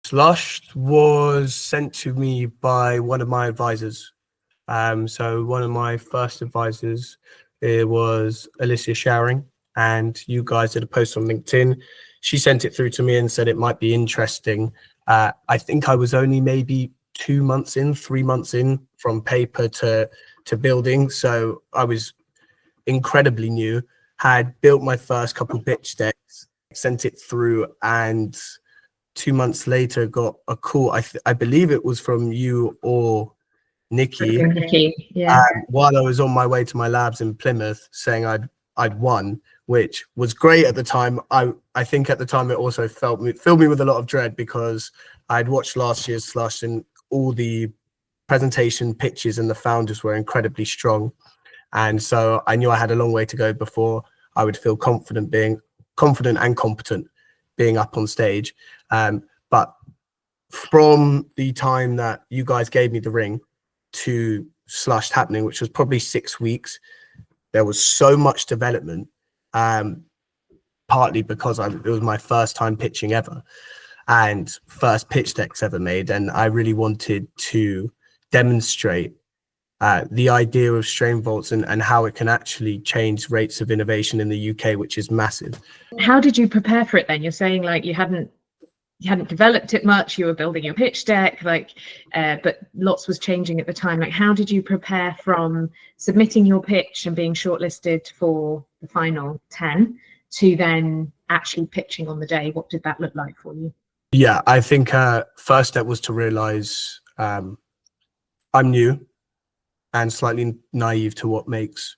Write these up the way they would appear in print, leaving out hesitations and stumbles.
Slush'D was sent to me by one of my advisors. So one of my first advisors, it was Alicia Showering, and you guys did a post on LinkedIn. She sent it through to me and said it might be interesting. I think I was only maybe 3 months in from paper to building. So I was incredibly new, had built my first couple pitch decks, sent it through, and 2 months later got a call. I believe it was from you or Nikki, yeah. while I was on my way to my labs in Plymouth, saying I'd won, which was great at the time. I think at the time it also filled me with a lot of dread, because I'd watched last year's Slush and all the presentation pitches and the founders were incredibly strong, and so I knew I had a long way to go before I would feel confident and competent being up on stage. But from the time that you guys gave me the ring to Slush'd happening, which was probably 6 weeks, there was so much development, partly because it was my first time pitching ever and first pitch decks ever made, and I really wanted to demonstrate the idea of strain vaults and how it can actually change rates of innovation in the UK, which is massive. How did you prepare for it then? You're saying like you hadn't developed it much, you were building your pitch deck, but lots was changing at the time. Like, how did you prepare from submitting your pitch and being shortlisted for the final 10 to then actually pitching on the day? What did that look like for you? Yeah, I think first step was to realize I'm new and slightly naive to what makes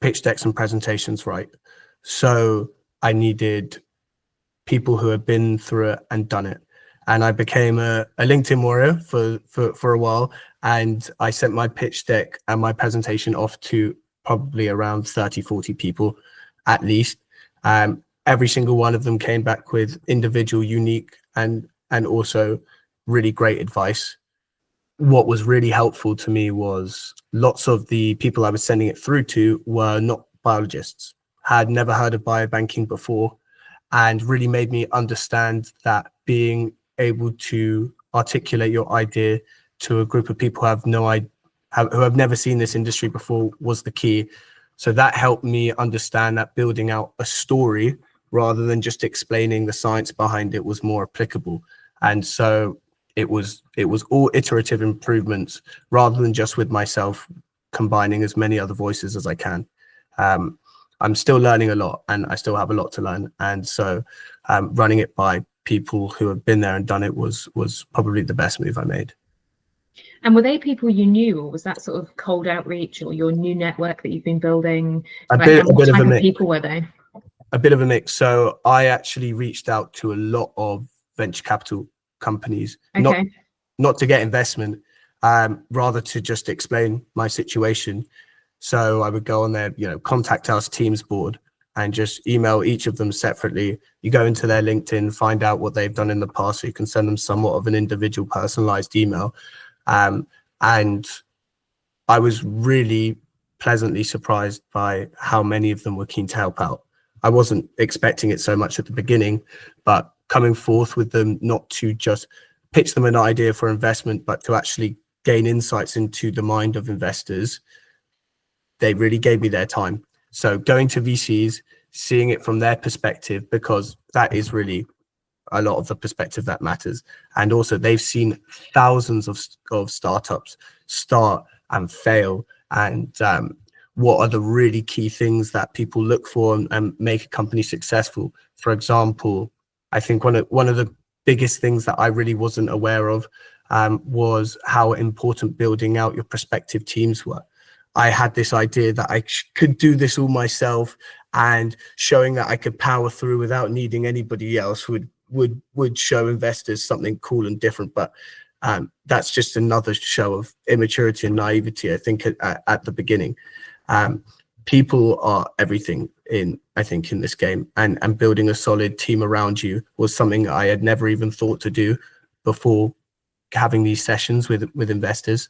pitch decks and presentations right. So I needed people who had been through it and done it. And I became a LinkedIn warrior for a while, and I sent my pitch deck and my presentation off to probably around 30, 40 people at least. Every single one of them came back with individual, unique, and also really great advice. What was really helpful to me was lots of the people I was sending it through to were not biologists, had never heard of biobanking before, and really made me understand that being able to articulate your idea to a group of people who have never seen this industry before was the key. So that helped me understand that building out a story rather than just explaining the science behind it was more applicable. And so it was all iterative improvements rather than just with myself combining as many other voices as I can. I'm still learning a lot, and I still have a lot to learn. And so running it by people who have been there and done it was probably the best move I made. And were they people you knew, or was that sort of cold outreach or your new network that you've been building? What type of people were they? A bit of a mix. So I actually reached out to a lot of venture capital companies, okay. not to get investment, rather to just explain my situation. So I would go on their, contact us Teams board and just email each of them separately. You go into their LinkedIn, find out what they've done in the past, so you can send them somewhat of an individual personalized email. And I was really pleasantly surprised by how many of them were keen to help out. I wasn't expecting it so much at the beginning, but coming forth with them, not to just pitch them an idea for investment, but to actually gain insights into the mind of investors, they really gave me their time. So going to VCs, seeing it from their perspective, because that is really a lot of the perspective that matters. And also they've seen thousands of startups start and fail, and what are the really key things that people look for and make a company successful. For example, I think one of the biggest things that I really wasn't aware of was how important building out your prospective teams were. I had this idea that I could do this all myself, and showing that I could power through without needing anybody else would show investors something cool and different. But that's just another show of immaturity and naivety, I think, at the beginning. People are everything in this game, and building a solid team around you was something I had never even thought to do before having these sessions with investors.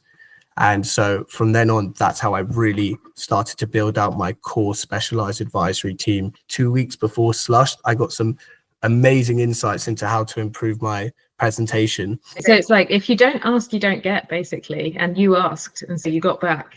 And so from then on, that's how I really started to build out my core specialized advisory team. 2 weeks before Slush'd, I got some amazing insights into how to improve my presentation. So it's like, if you don't ask, you don't get, basically. And you asked, and so you got back.